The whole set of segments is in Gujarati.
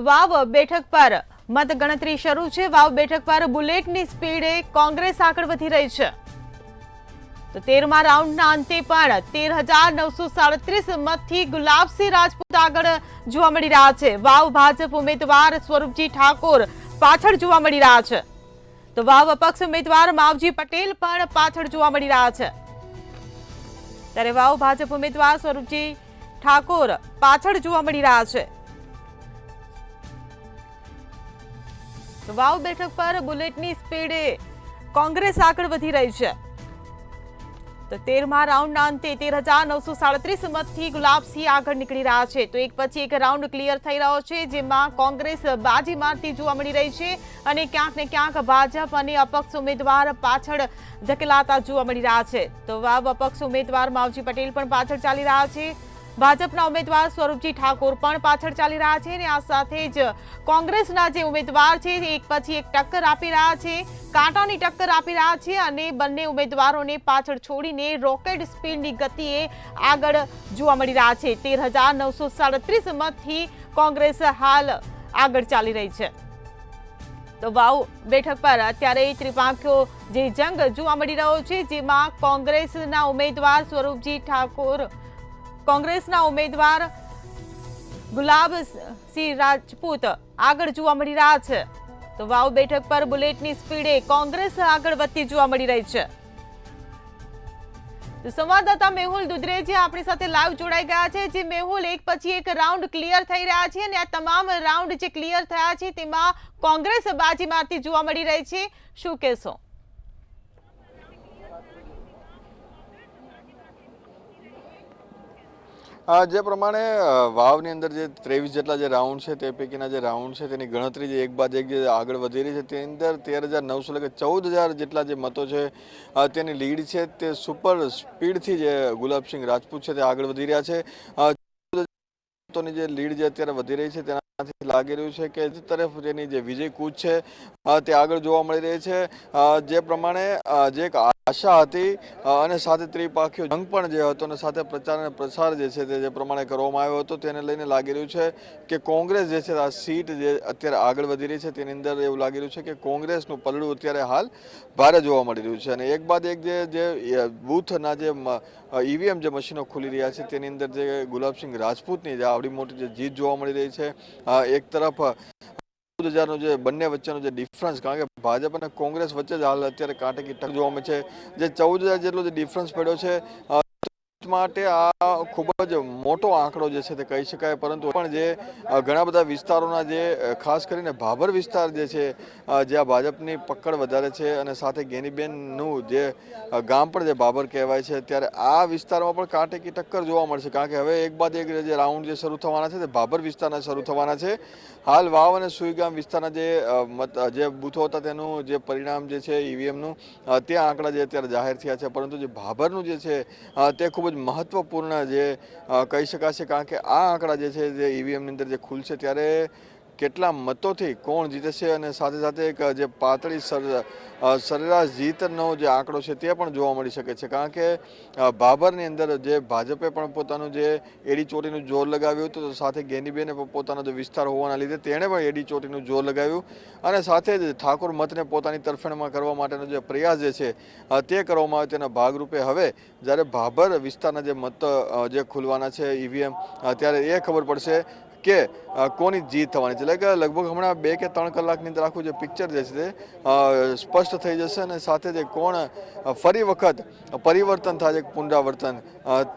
વાવ બેઠક પર મતગણતરી શરૂ છે। વાવ બેઠક પર બુલેટની સ્પીડે કોંગ્રેસ આગળ વધી રહી છે। તો 13મા રાઉન્ડના અંતે પણ 13,937 મતથી ગુલાબસિંહ રાજપૂત આગળ જોવા મળી રહ્યા છે। વાવ ભાજપ ઉમેદવાર સ્વરૂપજી ઠાકોર પાછળ જોવા મળી રહ્યા છે। તો વાવ અપક્ષ ઉમેદવાર માવજી પટેલ પણ પાછળ જોવા મળી રહ્યા છે। ત્યારે વાવ ભાજપ ઉમેદવાર સ્વરૂપજી ઠાકોર પાછળ જોવા મળી રહ્યા છે। તો વાવ બેઠક પર બુલેટની સ્પીડે કોંગ્રેસ આગળ વધી રહી છે। તો 13મા રાઉન્ડના અંતે 13,937 મતથી ગુલાબસિંહ આગળ નીકળી રહ્યા છે। તો એક પછી એક રાઉન્ડ ક્લિયર થઈ રહ્યો છે, જેમાં કોંગ્રેસ બાજી મારતી જોવા મળી રહી છે અને ક્યાંક ને ક્યાંક ભાજપ અને અપક્ષ ઉમેદવાર પાછળ ધકેલાતા જોવા મળી રહ્યા છે। તો વાવ અપક્ષ ઉમેદવાર માવજી પટેલ પણ પાછળ ચાલી રહ્યા છે। ભાજપના ઉમેદવાર સ્વરૂપજી ઠાકોર પણ પાછળ ચાલી રહ્યા છે અને આ સાથે જ કોંગ્રેસના જે ઉમેદવાર છે એક પછી એક ટક્કર આપી રહ્યા છે, કાંટાની ટક્કર આપી રહ્યા છે અને બંને ઉમેદવારોને પાછળ છોડીને રોકેટ સ્પીડની ગતિએ આગળ જોવા મળી રહ્યા છે। 13,937 મતથી કોંગ્રેસ હાલ આગળ ચાલી રહી છે। તો વાવ બેઠક પર અત્યારે ત્રિપાંખીઓ જે જંગ જોવા મળી રહ્યો છે, જેમાં કોંગ્રેસના ઉમેદવાર સ્વરૂપજી ઠાકોર, કોંગ્રેસના ઉમેદવાર ગુલાબસિંહ રાજપૂત આગળ જોવા મળી રહ્યા છે। તો વાવ બેઠક પર બુલેટની સ્પીડે કોંગ્રેસ આગળ વધતી જોવા મળી રહી છે। તો સંવાદદાતા મેહુલ દુધરેજી આપણી સાથે લાઈવ જોડાઈ ગયા છે। જે મેહુલ, એક પછી એક રાઉન્ડ ક્લિયર થઈ રહ્યા છે અને આ તમામ રાઉન્ડ જે ક્લિયર થયા છે તેમાં કોંગ્રેસ બાજી મારતી જોવા મળી રહી છે, શું કહેશો? જે પ્રમાણે વાવની અંદર જે 23 જેટલા જે રાઉન્ડ છે તે પૈકીના જે રાઉન્ડ છે તેની ગણતરી જે એક બાદ એક જે આગળ વધી રહી છે, તેની અંદર 13,900 એટલે કે 14,000 જેટલા જે મતો છે તેની લીડ છે તે સુપર સ્પીડથી જે ગુલાબસિંહ રાજપૂત છે તે આગળ વધી રહ્યા છે। મતોની જે લીડ જે અત્યારે વધી રહી છે તેનાથી લાગી રહ્યું છે કે જે તરફ તેની જે વિજય કૂચ છે તે આગળ જોવા મળી રહી છે। જે પ્રમાણે જે એક આશા હતી અને સાથે ત્રિપાંખીયો જંગ પણ જે હતો અને સાથે પ્રચાર અને પ્રસાર જે છે તે જે પ્રમાણે કરવામાં આવ્યો હતો તેને લઈને લાગી રહ્યું છે કે કોંગ્રેસ જે છે આ સીટ જે અત્યારે આગળ વધી રહી છે તેની અંદર એવું લાગી રહ્યું છે કે કોંગ્રેસનું પલડું અત્યારે હાલ ભારે જોવા મળી રહ્યું છે। અને એક બાદ એક જે બૂથના જે ઈવીએમ જે મશીનો ખુલી રહ્યા છે તેની અંદર જે ગુલાબસિંહ રાજપૂતની જે આવડી મોટી જે જીત જોવા મળી રહી છે, એક તરફ 14,000નો જે બંને વચ્ચેનો જે ડિફરન્સ, કારણ કે ભાજપ અને કોંગ્રેસ વચ્ચે જ હાલ અત્યારે કાંટેકી ટક્કર જોવા મળે છે, જે 14,000 જેટલો જે ડિફરન્સ પડ્યો છે માટે આ ખૂબ જ મોટો આંકડો જે છે તે કહી શકાય। પરંતુ પણ જે ઘણા બધા વિસ્તારોના જે ખાસ કરીને ભાભર વિસ્તાર જે છે જ્યાં ભાજપની પકડ વધારે છે અને સાથે ગેનીબેનનું જે ગામ પણ જે ભાભર કહેવાય છે, ત્યારે આ વિસ્તારમાં પણ કાંટેકી ટક્કર જોવા મળશે, કારણ કે હવે એક બાદ એક જે રાઉન્ડ જે શરૂ થવાના છે તે ભાભર વિસ્તારના શરૂ થવાના છે। હાલ વાવ અને સુઈગામ વિસ્તારના જે બૂથો હતા તેનું જે પરિણામ જે છે ઈવીએમનું ત્યાં આંકડા જે અત્યારે જાહેર થયા છે, પરંતુ જે ભાભરનું જે છે તે ખૂબ જ મહત્વપૂર્ણ જે કહી શકાશે, કારણ કે આ આંકડા જે છે જે ઈવીએમની અંદર જે ખુલશે ત્યારે કેટલા મતોથી કોણ જીતે છે અને સાથે સાથે એક જે પાતળી સરેરાશ જીતનો જે આંકડો છે તે પણ જોવા મળી શકે છે। કારણ કે ભાભરની અંદર જે ભાજપે પણ પોતાનું જે એડી ચોટીનું જોર લગાવ્યું હતું, તો સાથે ગેનીબેને પણ પોતાનો જે વિસ્તાર હોવાના લીધે તેણે પણ એડી ચોટીનું જોર લગાવ્યું અને સાથે જ ઠાકોર મતને પોતાની તરફેણમાં કરવા માટેનો જે પ્રયાસ જે છે તે કરવામાં આવે તેના ભાગરૂપે હવે જ્યારે ભાભર વિસ્તારના જે મત જે ખુલવાના છે ઈવીએમ, ત્યારે એ ખબર પડશે કે કોની જીત થવાની છે। એટલે કે લગભગ હમણાં 2 કે 3 કલાકની અંદર આખું જે પિક્ચર જે છે તે સ્પષ્ટ થઈ જશે અને સાથે જે કોણ ફરી વખત પરિવર્તન થાય છે, પુનરાવર્તન,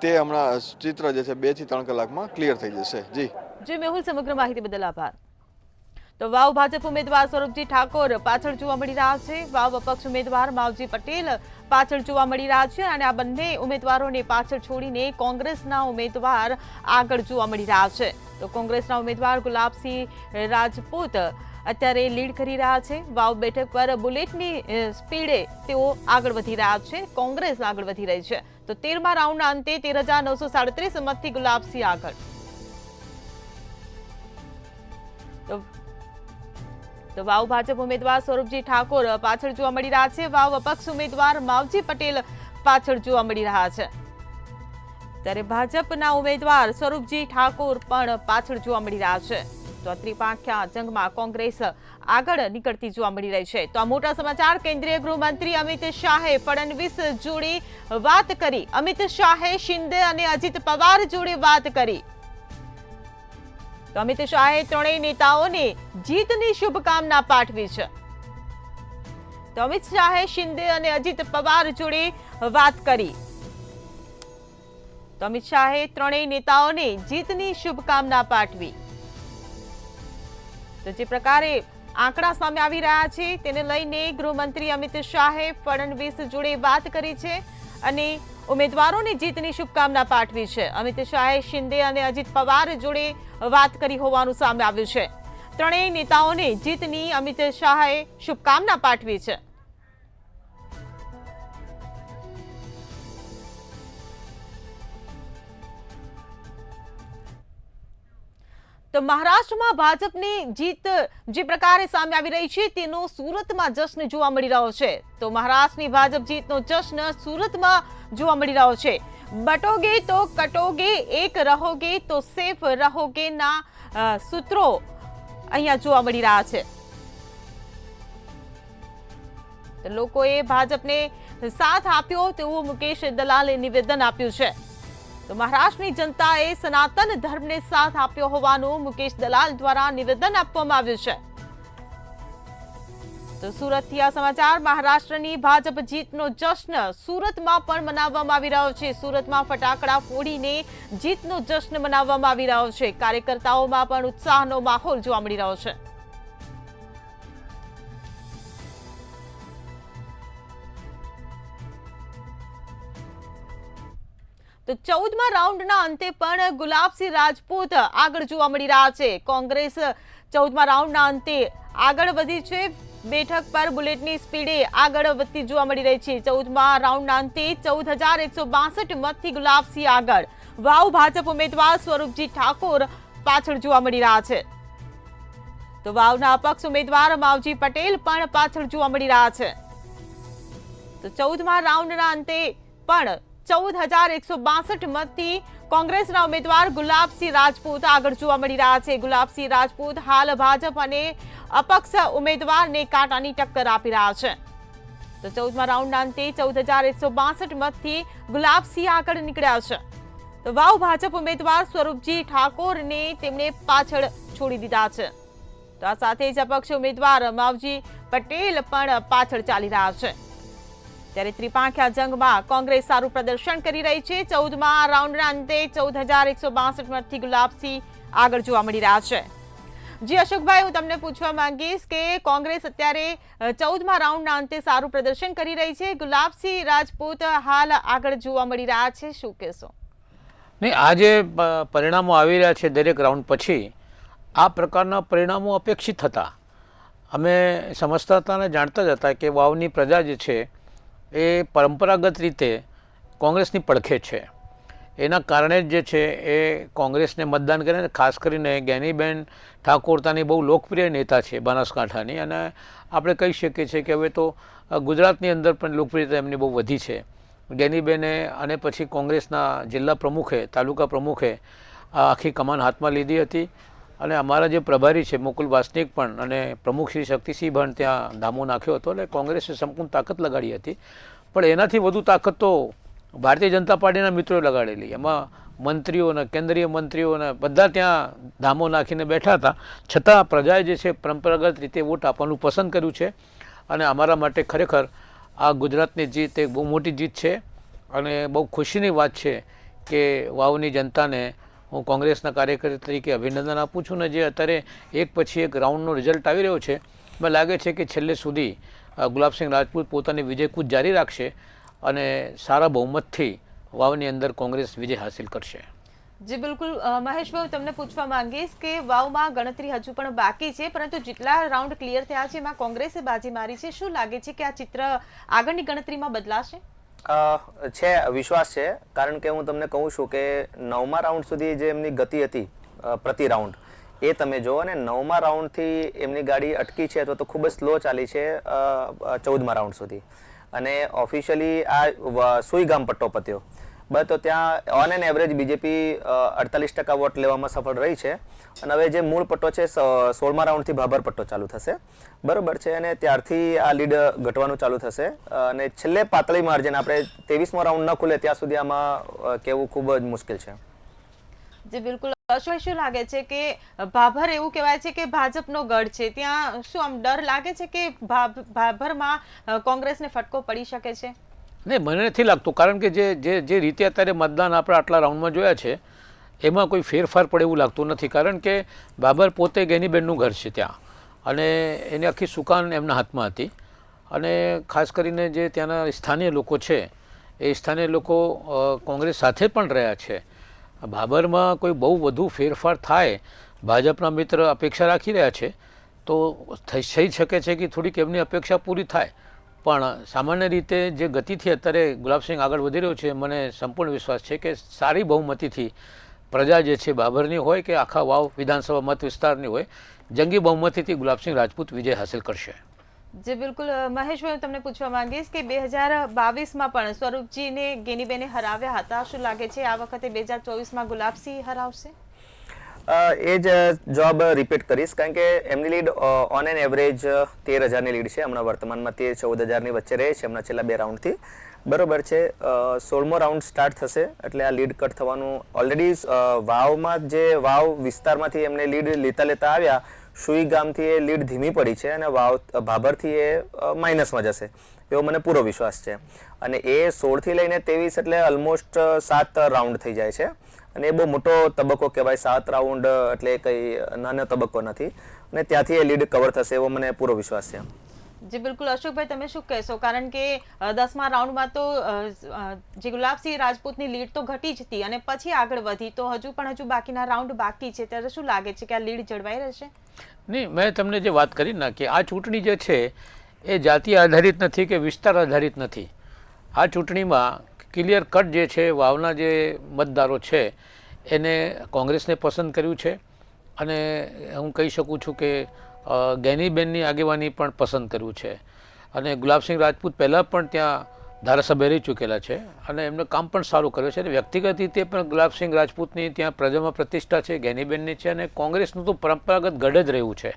તે હમણાં ચિત્ર જે છે 2 થી 3 કલાકમાં ક્લિયર થઈ જશે। જી મેહુલ, સમગ્ર માહિતી બદલ આભાર। તો વાવ ભાજપ ઉમેદવાર સ્વરૂપજી ઠાકોર પાછળ જોવા મળી રહ્યા છે, વાવ અપક્ષ ઉમેદવાર માવજી પટેલ પાછળ જોવા મળી રહ્યા છે અને આ બંને ઉમેદવારોને પાછળ છોડીને કોંગ્રેસના ઉમેદવાર આગળ જોવા મળી રહ્યા છે। તો કોંગ્રેસના ઉમેદવાર ગુલાબસિંહ રાજપૂત અત્યારે લીડ કરી રહ્યા છે। વાવ બેઠક પર બુલેટની સ્પીડે તેઓ આગળ વધી રહ્યા છે, કોંગ્રેસ આગળ વધી રહી છે। તો 13મા રાઉન્ડના અંતે 13,937 મતથી ગુલાબસિંહ આગળ। તો વાવ ભાજપ ઉમેદવાર સ્વરૂપજી ઠાકોર પાછળ જોવા મળી રહ્યા છે, વાવ અપક્ષ ઉમેદવાર માવજી પટેલ પાછળ જોવા મળી રહ્યા છે। ત્યારે ભાજપના ઉમેદવાર સ્વરૂપજી ઠાકોર પણ પાછળ જોવા મળી રહ્યા છે। તો આ ત્રિપાંખ્યા જંગમાં કોંગ્રેસ આગળ નીકળતી જોવા મળી રહી છે. તો આ મોટા સમાચાર. કેન્દ્રીય ગૃહમંત્રી અમિત શાહે ફડણવીસ જોડે વાત કરી. અમિત શાહે શિંદે અને અજીત પવાર જોડે વાત કરી. તો અમિત શાહે ત્રણેય નેતાઓને જીતની શુભકામના પાઠવી છે. તો અમિત શાહે શિંદે અને અજીત પવાર જોડે વાત કરી. તો અમિત શાહે ત્રણેય નેતાઓને જીતની શુભકામના પાઠવી. તો જે પ્રકારે આંકડા સામે આવી રહ્યા છે તેને લઈને ગૃહમંત્રી અમિત શાહે ફડણવીસ જોડે વાત કરી છે અને ઉમેદવારોને જીતની શુભકામના પાઠવી છે. અમિત શાહે શિંદે અને અજીત પવાર જોડે વાત કરી હોવાનું સામે આવ્યું છે. ત્રણેય નેતાઓને જીતની અમિત શાહે શુભકામના પાઠવી છે. તો મહારાષ્ટ્રમાં ભાજપની જીત જે પ્રકારે સામે આવી રહી છે તેનો સુરતમાં જશ્ન જોવા મળી રહ્યો છે. તો મહારાષ્ટ્રની ભાજપ જીતનો જશ્ન સુરતમાં જોવા મળી રહ્યો છે. બટોગે તો કટોગે, એક રહોગે તો સેફ રહોગે ના સૂત્રો અહીંયા જોવા મળી રહ્યા છે. તો લોકોએ ભાજપને સાથ આપ્યો તેવું મુકેશ દલાલે નિવેદન આપ્યું છે. તો મહારાષ્ટ્રની જનતાએ સનાતન ધર્મને સાથ આપ્યો હોવાનું મુકેશ દલાલ દ્વારા નિવેદન આપવામાં આવ્યું છે. તો સુરતથી આ સમાચાર. મહારાષ્ટ્રની ભાજપ જીતનો જશ્ન સુરતમાં પણ મનાવવામાં આવી રહ્યો છે. સુરતમાં ફટાકડા ફોડીને જીતનો જશ્ન મનાવવામાં આવી રહ્યો છે. કાર્યકર્તાઓમાં પણ ઉત્સાહનો માહોલ જોવા મળી રહ્યો છે. તો 14મા રાઉન્ડના અંતે પણ ગુલાબસિંહ રાજપૂત આગળ જોવા મળી રહ્યા છે. કોંગ્રેસ 14મા રાઉન્ડના અંતે આગળ વધી છે. બેઠક પર બુલેટની સ્પીડે આગળ વધતી જોવા મળી રહી છે. 14મા રાઉન્ડના અંતે 14,162 મતથી ગુલાબસિંહ આગળ. વાવ ભાજપ ઉમેદવાર સ્વરૂપજી ઠાકોર પાછળ જોવા મળી રહ્યા છે. તો વાવના અપક્ષ ઉમેદવાર માવજી પટેલ પણ પાછળ જોવા મળી રહ્યા છે. તો 14મા રાઉન્ડના અંતે પણ 14,162 મતથી કોંગ્રેસના ઉમેદવાર ગુલાબસિંહ રાજપૂત આગળ જોવા મળી રહ્યા છે. ગુલાબસિંહ રાજપૂત હાલ ભાજપ અને અપક્ષ ઉમેદવારને કાંટાની ટક્કર આપી રહ્યા છે. તો 14મા રાઉન્ડના અંતે 14,162 મતથી ગુલાબસિંહ આગળ નીકળ્યા છે. તો વાવ ભાજપ ઉમેદવાર સ્વરૂપજી ઠાકોરને તેમણે પાછળ છોડી દીધા છે. તો આ સાથે જ અપક્ષ ઉમેદવાર માવજી પટેલ પણ પાછળ ચાલી રહ્યા છે. ત્યારે ત્રિપાંખ્યા જંગમાં કોંગ્રેસ સારું પ્રદર્શન કરી રહી છે. 14મા રાઉન્ડના અંતે 14,162 મતથી ગુલાબસિંહ આગળ જોવા મળી રહ્યા છે. જી અશોકભાઈ, હું તમને પૂછવા માંગીશ કે કોંગ્રેસ અત્યારે 14મા રાઉન્ડના અંતે સારું પ્રદર્શન કરી રહી છે. ગુલાબસિંહ રાજપૂત હાલ આગળ જોવા મળી રહ્યા છે, શું કહેશો? નહીં, આ જે પરિણામો આવી રહ્યા છે દરેક રાઉન્ડ પછી, આ પ્રકારના પરિણામો અપેક્ષિત હતા. અમે સમજતા હતા અને જાણતા જ હતા કે વાવની પ્રજા જે છે એ પરંપરાગત રીતે કોંગ્રેસની પડખે છે. એના કારણે જ જે છે એ કોંગ્રેસને મતદાન કરે. ખાસ કરીને જ્ઞાનીબેન ઠાકોર તાની બહુ લોકપ્રિય નેતા છે બનાસકાંઠાની, અને આપણે કહી શકીએ છીએ કે હવે તો ગુજરાતની અંદર પણ લોકપ્રિયતા એમની બહુ વધી છે. જ્ઞાનીબેને અને પછી કોંગ્રેસના જિલ્લા પ્રમુખે, તાલુકા પ્રમુખે આખી કમાન હાથમાં લીધી હતી. અને અમારા જે પ્રભારી છે મુકુલ વાસનિક પણ અને પ્રમુખ શ્રી શક્તિસિંહ પણ ત્યાં ધામો નાખ્યો હતો. એટલે કોંગ્રેસે સંપૂર્ણ તાકાત લગાડી હતી. પણ એનાથી વધુ તાકાત તો ભારતીય જનતા પાર્ટીના મિત્રોએ લગાડેલી. એમાં મંત્રીઓને, કેન્દ્રીય મંત્રીઓને બધા ત્યાં ધામો નાખીને બેઠા હતા. છતાં પ્રજાએ જે છે પરંપરાગત રીતે વોટ આપવાનું પસંદ કર્યું છે. અને અમારા માટે ખરેખર આ ગુજરાતની જીત એક બહુ મોટી જીત છે અને બહુ ખુશીની વાત છે કે વાવની જનતાને હું કોંગ્રેસના કાર્યકર તરીકે અભિનંદન આપું છું. ને જે અત્યારે એક પછી એક રાઉન્ડનો રિઝલ્ટ આવી રહ્યો છે, મને લાગે છે કે છેલ્લે સુધી ગુલાબસિંહ રાજપૂત પોતાની વિજયકૂચ જારી રાખશે અને સારા બહુમતથી વાવની અંદર કોંગ્રેસ વિજય હાસિલ કરશે. જી બિલકુલ. મહેશભાઈ, તમને પૂછવા માંગીશ કે વાવમાં ગણતરી હજુ પણ બાકી છે, પરંતુ જેટલા રાઉન્ડ ક્લિયર થયા છે એમાં કોંગ્રેસે બાજી મારી છે. શું લાગે છે કે આ ચિત્ર આગળની ગણતરીમાં બદલાશે? છે, વિશ્વાસ છે. કારણ કે હું તમને કહું છું કે 9મા રાઉન્ડ સુધી જે એમની ગતિ હતી પ્રતિ રાઉન્ડ, એ તમે જુઓ ને 9મા રાઉન્ડથી એમની ગાડી અટકી છે તો ખૂબ જ સ્લો ચાલી છે 14મા રાઉન્ડ સુધી. અને ઓફિશિયલી આ સુઈગામ પટ્ટો પત્યો. બસ તો ત્યાં on an average BJP 48% vote લેવામાં સફળ રહી છે. અને હવે જે મૂળ પટ્ટો છે 16મા રાઉન્ડથી ભાભર પટ્ટો ચાલુ થશે, બરોબર છે, અને ત્યારથી આ લીડ ઘટવાનું ચાલુ થશે અને છેલ્લે પાતળી માર્જિન આપણે 23મો રાઉન્ડ ન ખુલે ત્યાં સુધી આમાં કહેવું ખૂબ જ મુશ્કેલ છે. જી બિલકુલ. અશ્વિન, શું લાગે છે કે ભાભર એવું કહેવાય છે કે ભાજપનો ગઢ છે, ત્યાં શું આમ ડર લાગે છે કે ભાભરમાં કોંગ્રેસને ફટકો પડી શકે છે? નહીં, મને નથી લાગતું, કારણ કે જે રીતે અત્યારે મતદાન આપણે આટલા રાઉન્ડમાં જોયા છે એમાં કોઈ ફેરફાર પડે એવું લાગતું નથી, કારણ કે બાબર પોતે ગેનીબેનનું ઘર છે ત્યાં, અને એની આખી સુકાન એમના હાથમાં હતી. અને ખાસ કરીને જે ત્યાંના સ્થાનિય લોકો છે એ સ્થાનિય લોકો કોંગ્રેસ સાથે પણ રહ્યા છે. બાબરમાં કોઈ બહુ વધુ ફેરફાર થાય ભાજપના મિત્ર અપેક્ષા રાખી રહ્યા છે તો થઈ શકે છે કે થોડીક એમની અપેક્ષા પૂરી થાય, પણ સામાન્ય રીતે જે ગતિથી અત્યારે ગુલાબસિંહ આગળ વધી રહ્યો છે મને સંપૂર્ણ વિશ્વાસ છે કે સારી બહુમતીથી પ્રજા જે છે બાબરની હોય કે આખા વાવ વિધાનસભા મત વિસ્તારની હોય, જંગી બહુમતીથી ગુલાબસિંહ રાજપૂત વિજય હાંસલ કરશે. જી બિલકુલ. મહેશભાઈ, હું તમને પૂછવા માંગીશ કે 2022માં પણ સ્વરૂપજીને ગેનીબેને હરાવ્યા હતા, શું લાગે છે આ વખતે 2024માં ગુલાબસિંહ હરાવશે? એ જ જવાબ રિપીટ કરીશ, કારણ કે એમની લીડ ઓન એન એવરેજ 13,000ની લીડ છે. હમણાં વર્તમાનમાં 13-14,000ની વચ્ચે રહે છે હમણાં છેલ્લા 2 રાઉન્ડથી, બરોબર છે. 16મો રાઉન્ડ સ્ટાર્ટ થશે એટલે આ લીડ કટ થવાનું ઓલરેડી વાવમાં જે વાવ વિસ્તારમાંથી એમને લીડ લેતા આવ્યા, સુઈ ગામથી એ લીડ ધીમી પડી છે અને ભાભરથી એ માઇનસમાં જશે એવો મને પૂરો વિશ્વાસ છે. અને એ 16થી લઈને 23 એટલે ઓલમોસ્ટ 7 રાઉન્ડ થઈ જાય છે અને એ બહુ મોટો તબક્કો કહેવાય. 7 રાઉન્ડ એટલે કંઈ નાનો તબક્કો નથી અને ત્યાંથી એ લીડ કવર થશે એવો મને પૂરો વિશ્વાસ છે. જી બિલકુલ. અશોકભાઈ, તમે શું કહેશો? કારણ કે 10મા રાઉન્ડમાં તો જે ગુલાબસિંહ રાજપૂતની લીડ તો ઘટી જ હતી અને પછી આગળ વધી, તો હજુ બાકીના રાઉન્ડ બાકી છે, ત્યારે શું લાગે છે કે આ લીડ જળવાઈ રહેશે? નહીં, મેં તમને જે વાત કરી ને કે આ ચૂંટણી જે છે એ જાતિ આધારિત નથી કે વિસ્તાર આધારિત નથી. આ ચૂંટણીમાં ક્લિયર કટ જે છે વાવના જે મતદારો છે એને કોંગ્રેસને પસંદ કર્યું છે અને હું કહી શકું છું કે ગેનીબેનની આગેવાની પણ પસંદ કર્યું છે. અને ગુલાબસિંહ રાજપૂત પહેલાં પણ ત્યાં ધારાસભ્ય રહી ચૂકેલા છે અને એમને કામ પણ સારું કર્યું છે અને વ્યક્તિગત રીતે પણ ગુલાબસિંહ રાજપૂતની ત્યાં પ્રજામાં પ્રતિષ્ઠા છે, ગેનીબેનની છે, અને કોંગ્રેસનું તો પરંપરાગત ગઢ જ રહ્યું છે.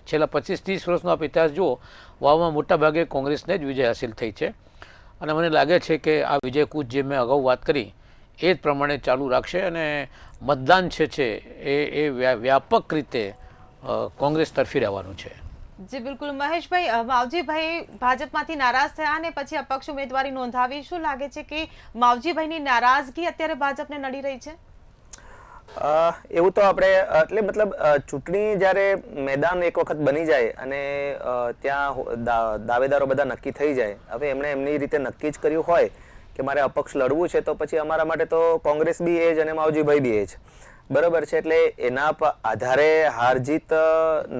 છેલ્લા 25-30 વર્ષનો આપ ઇતિહાસ જુઓ, વાવમાં મોટાભાગે કોંગ્રેસને જ વિજય હાસિલ થઈ છે અને મને લાગે છે કે આ વિજય કૂચ જે મેં અગાઉ વાત કરી એ જ પ્રમાણે ચાલુ રાખશે અને મતદાન છે એ વ્યાપક રીતે કોંગ્રેસ તરફી રહેવાનું છે. જી બિલકુલ. મહેશભાઈ, માવજીભાઈ ભાજપમાંથી નારાજ થયા અને પછી અપક્ષ ઉમેદવારી નોંધાવી, શું લાગે છે કે માવજીભાઈની નારાજગી અત્યારે ભાજપને નડી રહી છે? એવું તો આપણે એટલે મતલબ ચૂંટણી જ્યારે મેદાન એક વખત બની જાય અને ત્યાં દાવેદારો બધા નક્કી થઈ જાય, હવે એમણે એમની રીતે નક્કી જ કર્યું હોય કે મારે અપક્ષ લડવું છે, તો પછી અમારા માટે તો કોંગ્રેસ બી એ જ અને માવજીભાઈ બી એ જ, બરોબર છે. એટલે એના આધારે હાર જીત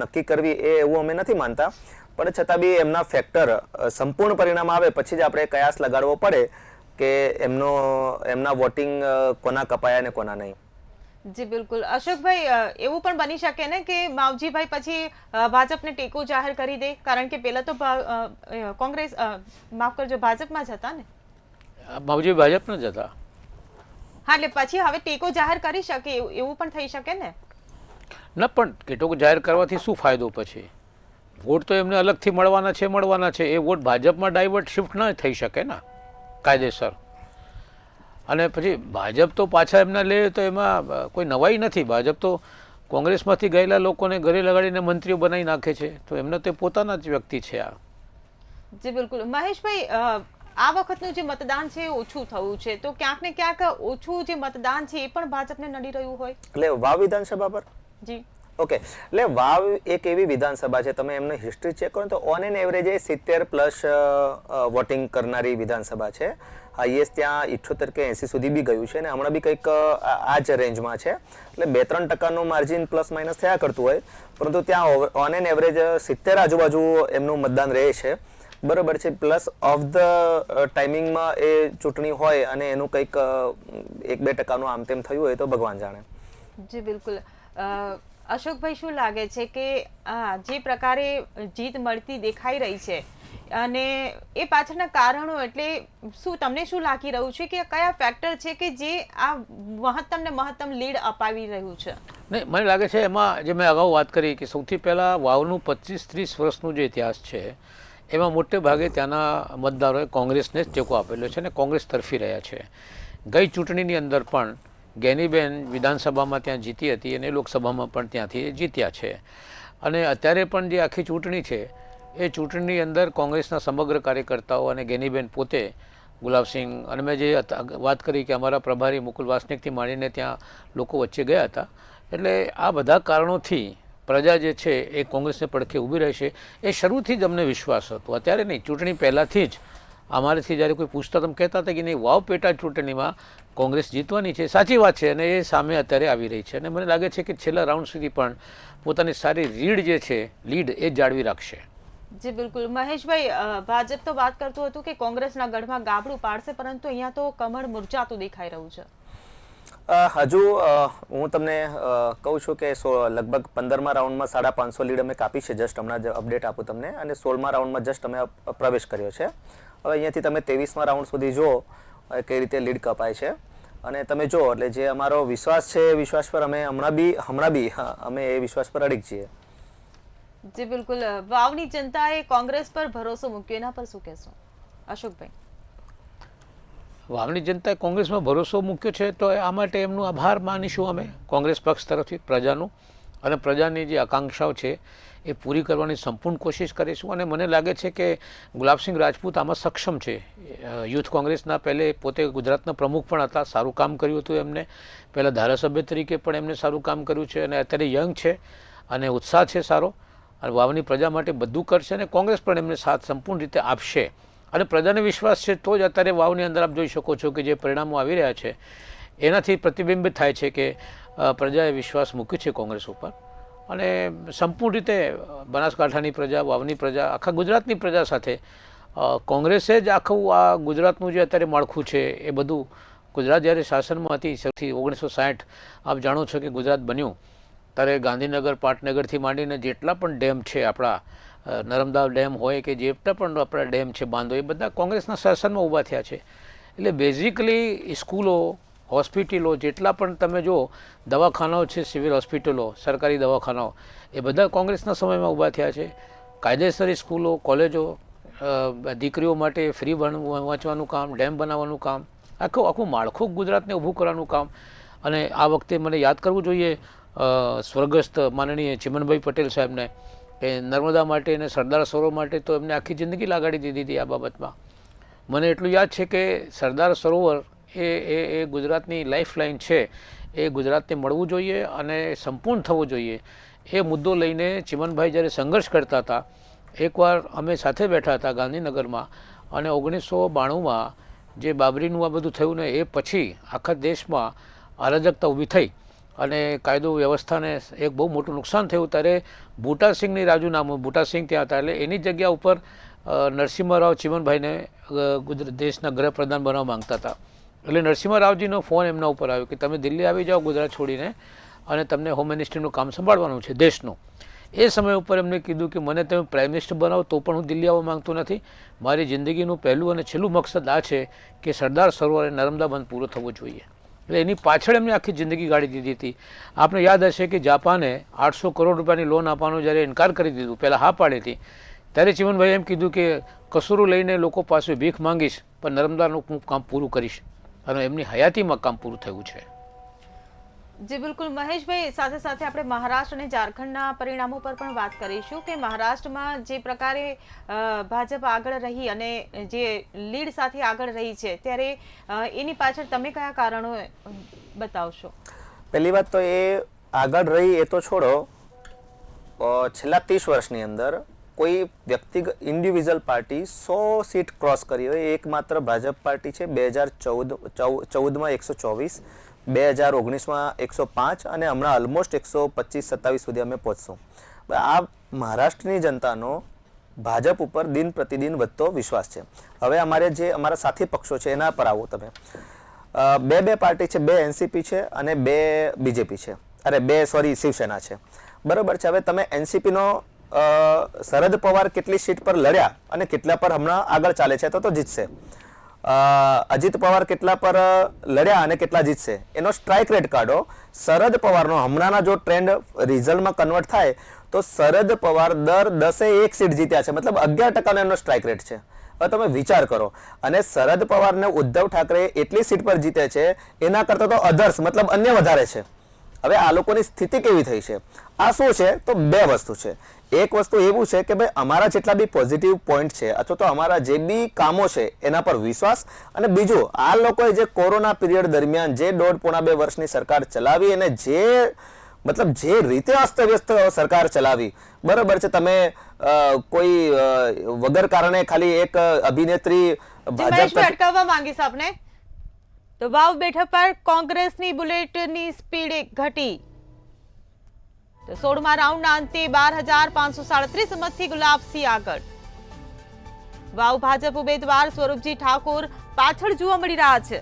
નક્કી કરવી એ એવું અમે નથી માનતા, પણ છતાં બી એમના ફેક્ટર સંપૂર્ણ પરિણામ આવે પછી જ આપણે કયાસ લગાડવો પડે કે એમના વોટિંગ કોના કપાયા ને કોના નહીં. જી બિલકુલ. અશોકભાઈ, એવું પણ બની શકે ને કે માવજીભાઈ પછી ભાજપને ટેકો જાહેર કરી દે, કારણ કે પહેલા તો કોંગ્રેસ માફ કરજો ભાજપમાં જ હતા ને? માવજી ભાજપના જ હતા. હા, એટલે પછી હવે ટેકો જાહેર કરી શકે એવું પણ થઈ શકે ને? ના, પણ ટેકો જાહેર કરવાથી શું ફાયદો? પછી વોટ તો એમને અલગથી મળવાના છે. એ વોટ ભાજપમાં ડાયવર્ટ શિફ્ટ ન થઈ શકે ને કાયદેસર. અને પછી ભાજપ તો પાછા એમના લે તો એમાં કોઈ નવાઈ નથી. ભાજપ તો કોંગ્રેસમાંથી ગયેલા લોકોને ઘરે લગાડીને મંત્રીઓ બનાવી નાખે છે, તો એમને તો પોતાના જ વ્યક્તિ છે આ. જી બિલકુલ. મહેશભાઈ, આ વખતનું જે મતદાન છે ઓછું થયું છે, તો ક્યાંક ને ક્યાંક ઓછું જે મતદાન છે એ પણ ભાજપને નડી રહ્યું હોય? એટલે વાવ વિધાનસભા પર જી ઓકે, એટલે વાવ એક એવી વિધાનસભા છે, તમે એમની હિસ્ટ્રી ચેક કરો તો ઓન એન એવરેજ 70+ વોટિંગ કરનારી વિધાનસભા છે. હાઈએસ્ટ ત્યાં 78 કે 80 સુધી બી ગયું છે અને હમણાં બી કંઈક આ જ રેન્જમાં છે. એટલે 2-3% માર્જિન પ્લસ માઇનસ થયા કરતું હોય, પરંતુ ત્યાં ઓન એન એવરેજ 70 આજુબાજુ એમનું મતદાન રહે છે, બરોબર છે. પ્લસ ઓફ ધ ટાઈમિંગમાં એ ચૂંટણી હોય અને એનું કંઈક 1-2% આમ તેમ થયું હોય તો ભગવાન જાણે. જી બિલકુલ. અશોકભાઈ, શું લાગે છે કે જે પ્રકારે જીત મળતી દેખાઈ રહી છે અને એ પાછળના કારણો એટલે તમને શું લાગી રહ્યું છે કે કયા ફેક્ટર છે કે જે આ મહત્તમ ને મહત્તમ લીડ અપાવી રહ્યું છે? નહીં, મને લાગે છે એમાં જે મેં અગાઉ વાત કરી કે સૌથી પહેલાં વાવનું 25-30 વર્ષનું જે ઇતિહાસ છે એમાં મોટે ભાગે ત્યાંના મતદારોએ કોંગ્રેસને જ ટેકો આપેલો છે અને કોંગ્રેસ તરફી રહ્યા છે. ગઈ ચૂંટણીની અંદર પણ ગેનીબેન વિધાનસભામાં ત્યાં જીતી હતી અને લોકસભામાં પણ ત્યાંથી જીત્યા છે. અને અત્યારે પણ જે આખી ચૂંટણી છે એ ચૂંટણીની અંદર કોંગ્રેસના સમગ્ર કાર્યકર્તાઓ અને ગેનીબેન પોતે ગુલાબસિંહ અને મેં જે વાત કરી કે અમારા પ્રભારી મુકુલ વાસનિકથી માંડીને ત્યાં લોકો વચ્ચે ગયા હતા. એટલે આ બધા કારણોથી પ્રજા જે છે એ કોંગ્રેસને પડખે ઊભી રહેશે એ શરૂથી જ અમને વિશ્વાસ હતો. અત્યારે નહીં, ચૂંટણી પહેલાંથી જ અમારેથી જ્યારે કોઈ પૂછતા તમે કહેતા હતા કે નહીં વાવ પેટા ચૂંટણીમાં કોંગ્રેસ જીતવાની છે. સાચી વાત છે અને એ સામે અત્યારે આવી રહી છે અને મને લાગે છે કે છેલ્લા રાઉન્ડ સુધી પણ પોતાની સારી લીડ એ જાળવી રાખશે. જી બિલકુલ. મહેશભાઈ, ભાજપ તો વાત કરતું હતું કે કોંગ્રેસના ગઢમાં ગાબડું પાડશે, પરંતુ અહીંયા તો કમળ મુરઝાતું દેખાઈ રહ્યું છે. હજુ હું તમને કહું છું કે લગભગ 15મા રાઉન્ડમાં 550 લીડ અમે કાપી છે. જસ્ટ હમણાં જ અપડેટ આપું તમને. અને 16મા રાઉન્ડમાં જસ્ટ અમે પ્રવેશ કર્યો છે. હવે અહીંયાથી તમે 23મા રાઉન્ડ સુધી જુઓ કઈ રીતે લીડ કપાય છે અને તમે જુઓ એટલે જે અમારો વિશ્વાસ છે એ વિશ્વાસ પર અમે હમણાં બી અમે એ વિશ્વાસ પર અડીગ છીએ. જી બિલકુલ. વાવની જનતાએ કોંગ્રેસ પર ભરોસો મૂક્યો, એના પર શું કહેશો અશોકભાઈ? વાવની જનતાએ કોંગ્રેસમાં ભરોસો મૂક્યો છે તો આ માટે એમનો આભાર માનીશું અમે કોંગ્રેસ પક્ષ તરફથી પ્રજાનું, અને પ્રજાની જે આકાંક્ષાઓ છે એ પૂરી કરવાની સંપૂર્ણ કોશિશ કરીશું. અને મને લાગે છે કે ગુલાબસિંહ રાજપૂત આમાં સક્ષમ છે. યુથ કોંગ્રેસના પહેલે પોતે ગુજરાતના પ્રમુખ પણ હતા, સારું કામ કર્યું હતું એમને. પહેલાં ધારાસભ્ય તરીકે પણ એમને સારું કામ કર્યું છે અને અત્યારે યંગ છે અને ઉત્સાહ છે સારો, અને વાવની પ્રજા માટે બધું કરશે અને કોંગ્રેસ પણ એમને સાથ સંપૂર્ણ રીતે આપશે. અને પ્રજાને વિશ્વાસ છે તો જ અત્યારે વાવની અંદર આપ જોઈ શકો છો કે જે પરિણામો આવી રહ્યા છે એનાથી પ્રતિબિંબિત થાય છે કે પ્રજાએ વિશ્વાસ મૂક્યો છે કોંગ્રેસ ઉપર. અને સંપૂર્ણ રીતે બનાસકાંઠાની પ્રજા, વાવની પ્રજા, આખા ગુજરાતની પ્રજા સાથે કોંગ્રેસે જ આખું આ ગુજરાતનું જે અત્યારે માળખું છે એ બધું ગુજરાત જ્યારે શાસનમાં હતી 1960 આપ જાણો છો કે ગુજરાત બન્યું ત્યારે ગાંધીનગર, પાટનગરથી માંડીને જેટલા પણ ડેમ છે આપણા, નર્મદા ડેમ હોય કે જેટલા પણ આપણા ડેમ છે બાંધો, એ બધા કોંગ્રેસના શાસનમાં ઊભા થયા છે. એટલે બેઝિકલી સ્કૂલો, હોસ્પિટલો, જેટલા પણ તમે જો દવાખાનાઓ છે, સિવિલ હોસ્પિટલો, સરકારી દવાખાનાઓ, એ બધા કોંગ્રેસના સમયમાં ઊભા થયા છે. કાયદેસર સ્કૂલો, કોલેજો, દીકરીઓ માટે ફ્રી વાંચવાનું કામ, ડેમ બનાવવાનું કામ, આખું માળખું ગુજરાતને ઊભું કરવાનું કામ. અને આ વખતે મને યાદ કરવું જોઈએ સ્વર્ગસ્થ માનનીય ચિમનભાઈ પટેલ સાહેબને કે નર્મદા માટે અને સરદાર સરોવર માટે તો એમને આખી જિંદગી લગાડી દીધી હતી આ બાબતમાં. મને એટલું યાદ છે કે સરદાર સરોવર એ ગુજરાતની લાઈફલાઈન છે, એ ગુજરાતને મળવું જોઈએ અને સંપૂર્ણ થવું જોઈએ. એ મુદ્દો લઈને ચિમનભાઈ જ્યારે સંઘર્ષ કરતા હતા, એકવાર અમે સાથે બેઠા હતા ગાંધીનગરમાં અને 1992માં જે બાબરીનું આ બધું થયું ને એ પછી આખા દેશમાં અરાજકતા ઊભી થઈ અને કાયદો વ્યવસ્થાને એક બહુ મોટું નુકસાન થયું. ત્યારે બુટાસિંહની રાજીનામું, બુટાસિંહ ત્યાં હતા, એટલે એની જગ્યા ઉપર નરસિંહ ચિમનભાઈને દેશના ગૃહપ્રધાન બનવા માંગતા હતા. એટલે નરસિંહ રાવજીનો ફોન એમના ઉપર આવ્યો કે તમે દિલ્હી આવી જાઓ ગુજરાત છોડીને અને તમને હોમ મિનિસ્ટ્રીનું કામ સંભાળવાનું છે દેશનું. એ સમય ઉપર એમને કીધું કે મને તમે પ્રાઇમ મિનિસ્ટર બનાવો તો પણ હું દિલ્હી આવવા માંગતો નથી. મારી જિંદગીનું પહેલું અને છેલ્લું મકસદ આ છે કે સરદાર સરોવર અને નર્મદા બંધ પૂરો થવો જોઈએ. એટલે એની પાછળ એમને આખી જિંદગી ગાળી દીધી હતી. આપને યાદ હશે કે જાપાને 800 કરોડ રૂપિયાની લોન આપવાનો જ્યારે ઇનકાર કરી દીધું, પહેલાં હા પાડી હતી, ત્યારે ચિમનભાઈ એમ કીધું કે કસૂરો લઈને લોકો પાસે ભીખ માંગીશ પણ નર્મદાનું હું કામ પૂરું કરીશ, અને એમની હયાતીમાં કામ પૂરું થયું છે. જી બિલકુલ. મહેશભાઈ, સાથે સાથે આપણે મહારાષ્ટ્ર અને ઝારખંડના પરિણામો પર પણ વાત કરીશું કે મહારાષ્ટ્રમાં જે પ્રકારે ભાજપ આગળ રહી અને જે લીડ સાથે આગળ રહી છે, ત્યારે એની પાછળ તમે કયા કારણો બતાવશો? પહેલી વાત તો એ આગળ રહી એ તો છોડો, છેલ્લા 30 વર્ષની અંદર કોઈ વ્યક્તિગત ઇન્ડિવિજ્યુઅલ પાર્ટી 100 સીટ ક્રોસ કરી હોય એકમાત્ર ભાજપ પાર્ટી છે. 2014માં 124, 2019માં 105 અને હમણાં ઓલમોસ્ટ 125-27 સુધી અમે પહોંચશું. આ મહારાષ્ટ્રની જનતાનો ભાજપ ઉપર દિન પ્રતિદિન વધતો વિશ્વાસ છે. હવે અમારા સાથી પક્ષો છે એના પર આવો તમે. બે પાર્ટી છે, 2 એનસીપી છે અને 2 બીજેપી છે, શિવસેના છે, બરોબર છે. હવે તમે એનસીપીનો શરદ પવાર કેટલી સીટ પર લડ્યા અને કેટલા પર હમણાં આગળ ચાલે છે તો જીતશે. અજીત પવાર કેટલા પર લડ્યા અને કેટલા જીતશે એનો સ્ટ્રાઇક રેટ કાઢો. શરદ પવારનો હમણાંના જો ટ્રેન્ડ રિઝલ્ટમાં કન્વર્ટ થાય તો શરદ પવાર દર 10 સીટ જીત્યા છે, મતલબ 11% એનો સ્ટ્રાઇક રેટ છે. હવે તમે વિચાર કરો, અને શરદ પવારને ઉદ્ધવ ઠાકરે એટલી સીટ પર જીતે છે એના કરતા તો અધર્સ મતલબ અન્ય વધારે છે. હવે આ લોકોની સ્થિતિ કેવી થઈ છે? આ શું છે? તો બે વસ્તુ છે. એક વસ્તુ એવું છે કે ભાઈ અમારા જેટલા બી પોઝિટિવ પોઈન્ટ છે અથવા તો અમારા જે બી કામો છે એના પર વિશ્વાસ, અને બીજું આ લોકોએ જે કોરોના પીરિયડ દરમિયાન જે 1.5-2 વર્ષની સરકાર ચલાવી અને જે મતલબ જે રીતે અસ્તવ્યસ્ત સરકાર ચલાવી, બરાબર છે. તમે કોઈ વગર કારણે ખાલી એક અભિનેત્રી ભાજપ અટકાવવા માંગીશ આપને. તો વાવ બેઠક પર કોંગ્રેસની બુલેટની સ્પીડ ઘટી. તો 16મા રાઉન્ડના અંતે 12,537 મતથી ગુલાબસિંહ આગળ. વાવ ભાજપ ઉમેદવાર સ્વરૂપજી ઠાકોર પાછળ જોવા મળી રહ્યા છે.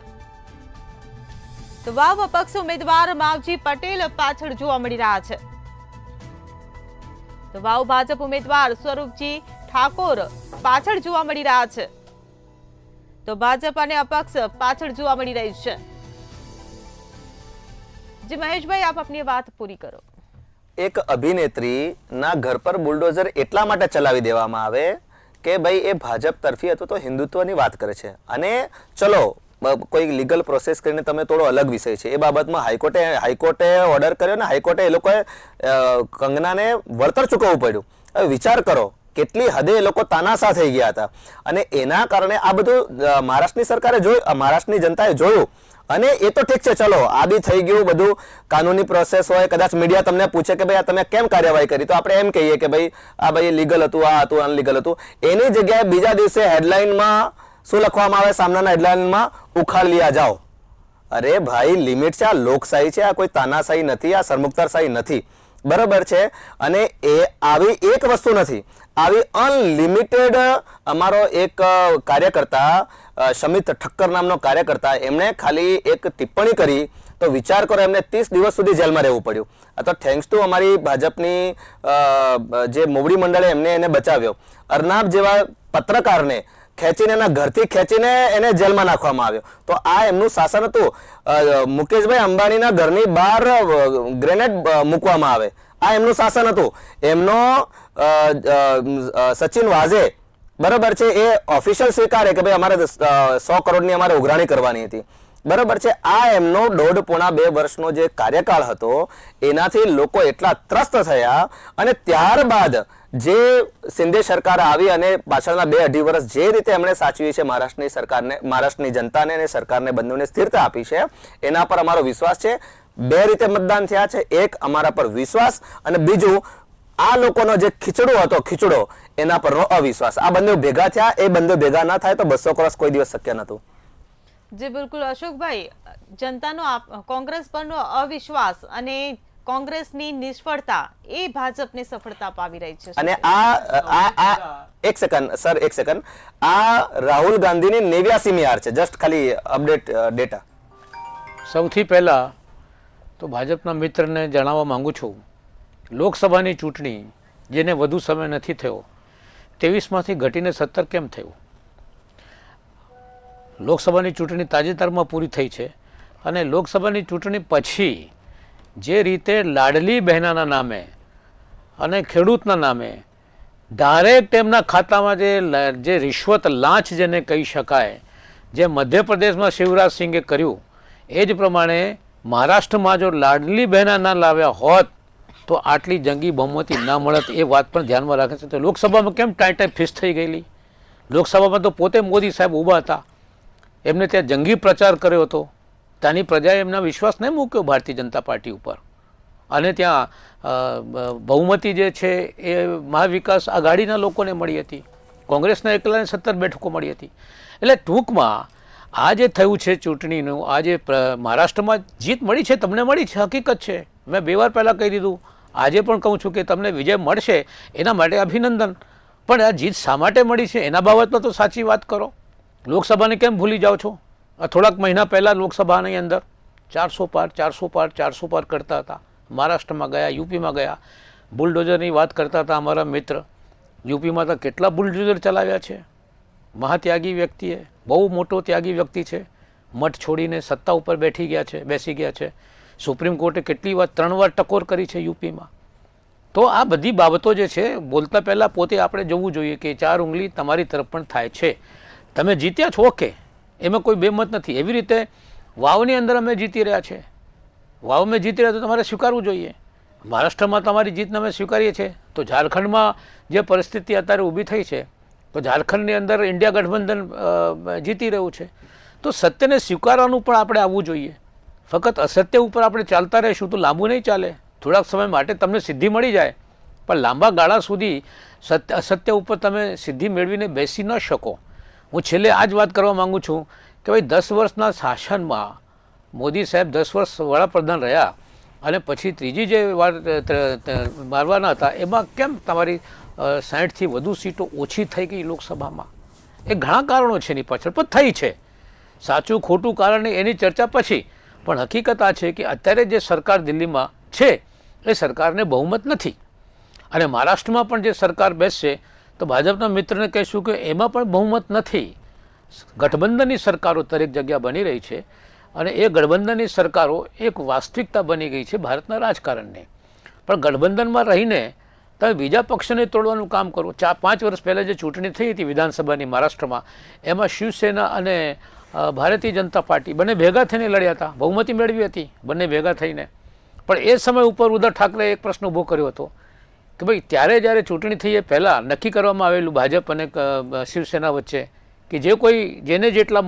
તો વાવ અપક્ષ ઉમેદવાર માવજી પટેલ પાછળ જોવા મળી રહ્યા છે. તો વાવ ભાજપ ઉમેદવાર સ્વરૂપજી ઠાકોર પાછળ જોવા મળી રહ્યા છે. તો ભાજપ અને અપક્ષ પાછળ જોવા મળી રહી છે. જી મહેશભાઈ, આપ આપની વાત પૂરી કરો. એક અભિનેત્રી ના ઘર પર બુલડોઝર એટલા માટે ચલાવી દેવામાં આવે કે ભાઈ એ ભાજપ તરફી હતું તો હિન્દુત્વની વાત કરે છે, અને ચલો કોઈ લીગલ પ્રોસેસ કરીને તમે થોડો અલગ વિષય છે. એ બાબતમાં હાઈકોર્ટે ઓર્ડર કર્યો ને હાઈકોર્ટે એ લોકોએ કંગનાને વળતર ચૂકવવું પડ્યું. હવે વિચાર કરો કેટલી હદે એ લોકો તાનાશા થઈ ગયા હતા, અને એના કારણે આ બધું મહારાષ્ટ્રની સરકારે જોયું, મહારાષ્ટ્રની જનતાએ જોયું. અને એ તો ઠીક છે, ચલો આ બી થઈ ગયું, બધું કાનૂની પ્રોસેસ હોય. કદાચ મીડિયા તમને પૂછે કે ભાઈ આ તમે કેમ કાર્યવાહી કરી, તો આપણે એમ કહીએ કે ભાઈ આ ભાઈ લીગલ હતું, આ હતું, અનલીગલ હતું. એની જગ્યાએ બીજા દિવસે હેડલાઇનમાં શું લખવામાં આવે? સામનાના હેડલાઇનમાં ઉખાડ લિયા જાઓ. અરે ભાઈ, લિમિટ છે. આ લોકશાહી છે, આ કોઈ તાનાશાહી નથી, આ સરમુખતારશાહી નથી, બરાબર છે. અને એ આવી એક વસ્તુ નથી, આવી અનલિમિટેડ. અમારો એક કાર્યકર્તા શમિત ઠક્કર નામનો કાર્યકર્તા, એમણે ખાલી એક ટિપ્પણી કરી તો વિચાર કરો, એમને 30 દિવસ સુધી જેલમાં રહેવું પડ્યું. આ તો થેન્ક્સ ટુ અમારી ભાજપની જે મોવડી મંડળે એને બચાવ્યો. અર્નાબ જેવા પત્રકારને ખેંચીને એના ઘરથી ખેંચીને એને જેલમાં નાખવામાં આવ્યો. તો આ એમનું શાસન હતું. મુકેશભાઈ અંબાણીના ઘરની બહાર ગ્રેનેડ મૂકવામાં આવે, આ એમનું શાસન હતું. એમનો સચિન વાઝે, બરાબર છે, એ ઓફિશિયલ સ્વીકારે કે ભાઈ અમારે 100 કરોડની અમારે ઉઘરાણી કરવાની હતી, બરાબર છે. આ એમનો 1.5-2 વર્ષનો જે કાર્યકાળ હતો એનાથી લોકો એટલા ત્રસ્ત થયા, અને ત્યારબાદ જે શિંદે સરકાર આવી અને પાછળના 2-2.5 વર્ષ જે રીતે એમણે સાચવી છે મહારાષ્ટ્રની સરકારને, મહારાષ્ટ્રની જનતાને અને સરકારને બંનેને સ્થિરતા આપી છે, એના પર અમારો વિશ્વાસ છે. 2 રીતે મતદાન થયા છે. એક, અમારા પર વિશ્વાસ, અને બીજું આ લોકોનો જે ખીચડો એના પરનો અવિશ્વાસ. આ બંને ભેગા થયા. એ બંને ભેગા ના થાય તો 200 ક્રોસ કોઈ દિવસ શક્ય નહોતું. જી બિલકુલ અશોકભાઈ, જનતાનો કોંગ્રેસ પરનો અવિશ્વાસ અને કોંગ્રેસની નિષ્ફળતા એ ભાજપને સફળતા પાવી રહી છે. અને આ એક સેકન્ડ, આ રાહુલ ગાંધીની 89મી હાર છે. જસ્ટ ખાલી અપડેટ ડેટા. સૌથી પહેલાં તો ભાજપના મિત્રને જણાવવા માંગુ છું, લોકસભાની ચૂંટણી જેને વધુ સમય નથી થયો 23માંથી ઘટીને 17 કેમ થયું? લોકસભાની ચૂંટણી તાજેતરમાં પૂરી થઈ છે, અને લોકસભાની ચૂંટણી પછી જે રીતે લાડલી બહેનાના નામે અને ખેડૂતના નામે ડાયરેક્ટ એમના ખાતામાં જે રિશ્વત લાંચ જેને કહી શકાય, જે મધ્યપ્રદેશમાં શિવરાજ સિંઘે કર્યું, એ જ પ્રમાણે મહારાષ્ટ્રમાં જો લાડલી બહેના ના લાવ્યા હોત તો આટલી જંગી બહુમતી ના મળત. એ વાત પણ ધ્યાનમાં રાખે છે. તો લોકસભામાં કેમ ટાઈ ફિસ થઈ ગયેલી? લોકસભામાં તો પોતે મોદી સાહેબ ઊભા હતા, એમને ત્યાં જંગી પ્રચાર કર્યો હતો. ત્યાંની પ્રજાએ એમના વિશ્વાસ નહીં મૂક્યો ભારતીય જનતા પાર્ટી ઉપર, અને ત્યાં બહુમતી જે છે એ મહાવિકાસ આઘાડીના લોકોને મળી હતી, કોંગ્રેસના એકલાને 17 બેઠકો મળી હતી. એટલે ટૂંકમાં આ જે થયું છે ચૂંટણીનું, આ જે મહારાષ્ટ્રમાં જીત મળી છે, તમને મળી છે, હકીકત છે. મેં 2 વાર પહેલાં કહી દીધું, આજે પણ કહું છું કે તમને વિજય મળશે એના માટે અભિનંદન. પણ આ જીત શા માટે મળી છે એના બાબતમાં તો સાચી વાત કરો. લોકસભાને કેમ ભૂલી જાઓ છો? થોડાક મહિના પહેલાં લોકસભાની અંદર 400 પાર કરતા હતા. મહારાષ્ટ્રમાં ગયા, યુપીમાં ગયા, બુલડોઝરની વાત કરતા હતા અમારા મિત્ર, યુપીમાં તો કેટલા બુલડોઝર ચલાવ્યા છે. મહાત્યાગી વ્યક્તિએ, બહુ મોટો ત્યાગી વ્યક્તિ છે, મઠ છોડીને સત્તા ઉપર બેસી ગયા છે. સુપ્રીમ કોર્ટે કેટલી વાર 3 વાર ટકોર કરી છે યુપીમાં. તો આ બધી બાબતો જે છે બોલતા પહેલાં પોતે આપણે જોવું જોઈએ કે 4 ઉંગલી તમારી તરફ પણ થાય છે. તમે જીત્યા છો, ઓકે, એમાં કોઈ બેમત નથી. એવી રીતે વાવની અંદર અમે જીતી રહ્યા છે. વાવ અમે જીતી રહ્યા તો તમારે સ્વીકારવું જોઈએ. મહારાષ્ટ્રમાં તમારી જીતને અમે સ્વીકારીએ છીએ, તો ઝારખંડમાં જે પરિસ્થિતિ અત્યારે ઊભી થઈ છે, તો ઝારખંડની અંદર ઇન્ડિયા ગઠબંધન જીતી રહ્યું છે. તો સત્યને સ્વીકારવાનું પણ આપણે આવવું જોઈએ. ફક્ત અસત્ય ઉપર આપણે ચાલતા રહીશું તો લાંબુ નહીં ચાલે. થોડાક સમય માટે તમને સિદ્ધિ મળી જાય, પણ લાંબા ગાળા સુધી અસત્ય ઉપર તમે સિદ્ધિ મેળવીને બેસી ન શકો. હું છેલ્લે આ જ વાત કરવા માગું છું કે ભાઈ 10 વર્ષના શાસનમાં મોદી સાહેબ 10 વર્ષ વડાપ્રધાન રહ્યા અને પછી ત્રીજી જે વાર મારવાના હતા એમાં કેમ તમારી 60થી વધુ સીટો ઓછી થઈ ગઈ લોકસભામાં? એ ઘણા કારણો છે એની પાછળ, પણ થઈ છે. સાચું ખોટું કારણ એની ચર્ચા પછી, પણ હકીકત આ છે કે અત્યારે જે સરકાર દિલ્હીમાં છે એ સરકારને બહુમત નથી. અને મહારાષ્ટ્રમાં પણ જે સરકાર બેસશે તો ભાજપના મિત્રને કહીશું કે એમાં પણ બહુમત નથી. ગઠબંધનની સરકારો દરેક જગ્યા બની રહી છે અને એ ગઠબંધનની સરકારો એક વાસ્તવિકતા બની ગઈ છે ભારતના રાજકારણની. પણ ગઠબંધનમાં રહીને તમે બીજા પક્ષને તોડવાનું કામ કરો. 4-5 વર્ષ પહેલાં જે ચૂંટણી થઈ હતી વિધાનસભાની મહારાષ્ટ્રમાં, એમાં શિવસેના અને ભારતીય જનતા પાર્ટી બંને ભેગા થઈને લડ્યા હતા, બહુમતી મેળવી હતી બંને ભેગા થઈને. પણ એ સમય ઉપર ઉદ્ધવ ઠાકરેએ એક પ્રશ્ન ઊભો કર્યો હતો કે ભાઈ ત્યારે જ્યારે ચૂંટણી થઈ એ પહેલાં નક્કી કરવામાં આવેલું ભાજપ અને શિવસેના વચ્ચે કે જેને જેટલા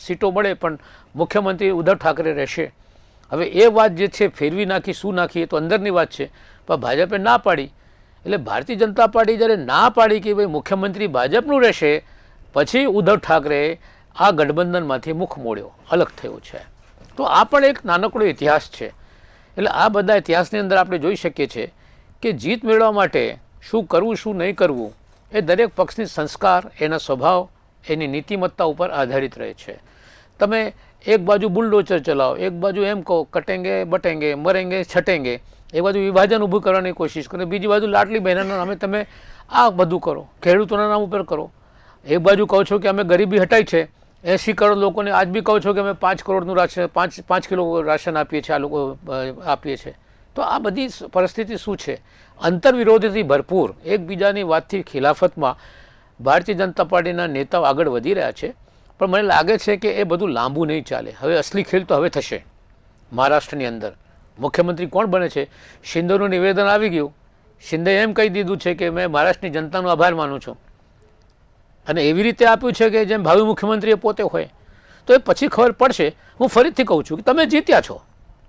સીટો મળે પણ મુખ્યમંત્રી ઉદ્ધવ ઠાકરે રહેશે. હવે એ વાત જે છે ફેરવી નાખી, શું નાખી, એ તો અંદરની વાત છે, પણ ભાજપે ના પાડી. એટલે ભારતીય જનતા પાર્ટી જ્યારે ના પાડી કે ભાઈ મુખ્યમંત્રી ભાજપનું રહેશે, પછી ઉદ્ધવ ઠાકરેએ આ ગઠબંધનમાંથી મુખ મોડ્યો, અલગ થયો છે. તો આ પણ એક નાનકડો ઇતિહાસ છે. એટલે આ બધા ઇતિહાસની અંદર આપણે જોઈ શકીએ છીએ કે જીત મેળવવા માટે શું કરવું શું નહીં કરવું એ દરેક પક્ષની સંસ્કાર, એના સ્વભાવ, એની નીતિમત્તા ઉપર આધારિત રહે છે. તમે એક બાજુ બુલડોઝર ચલાવો, એક બાજુ એમ કહો કટેંગે બટેંગે મરેંગે છટેંગે, એક બાજુ વિભાજન ઊભું કરવાની કોશિશ કરો, બીજી બાજુ લાડલી બહેનોના નામે તમે આ બધું કરો, ખેડૂતોના નામ ઉપર કરો. એક બાજુ કહો છો કે અમે ગરીબી હટાઈ છે, 80 કરોડ લોકોને આજ બી કહો છો કે અમે 5 કરોડનું રાશન 5 કિલો રાશન આપીએ છીએ, આ લોકો આપીએ છીએ. તો આ બધી પરિસ્થિતિ શું છે? અંતરવિરોધથી ભરપૂર એકબીજાની વાતથી ખિલાફતમાં ભારતીય જનતા પાર્ટીના નેતાઓ આગળ વધી રહ્યા છે. પણ મને લાગે છે કે એ બધું લાંબુ નહીં ચાલે. હવે અસલી ખેલ તો હવે થશે. મહારાષ્ટ્રની અંદર મુખ્યમંત્રી કોણ બને છે? શિંદેનું નિવેદન આવી ગયું. શિંદે એમ કહી દીધું છે કે મેં મહારાષ્ટ્રની જનતાનો આભાર માનું છું, અને એવી રીતે આપ્યું છે કે જેમ ભાવિ મુખ્યમંત્રીએ પોતે હોય. તો એ પછી ખબર પડશે. હું ફરીથી કહું છું કે તમે જીત્યા છો,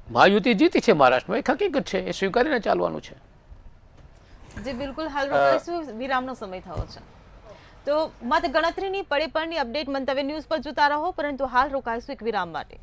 મહાયુતિ જીતી છે મહારાષ્ટ્રમાં, એક હકીકત છે, એ સ્વીકારીને ચાલવાનું છે. જી બિલકુલ, હાલ રોકાઈશું, વિરામનો સમય થયો છે. તો મત ગણતરીની પળે પળની અપડેટ મંતવ્ય ન્યૂઝ પર જોતા રહો, પરંતુ હાલ રોકાઈશું એક વિરામ માટે.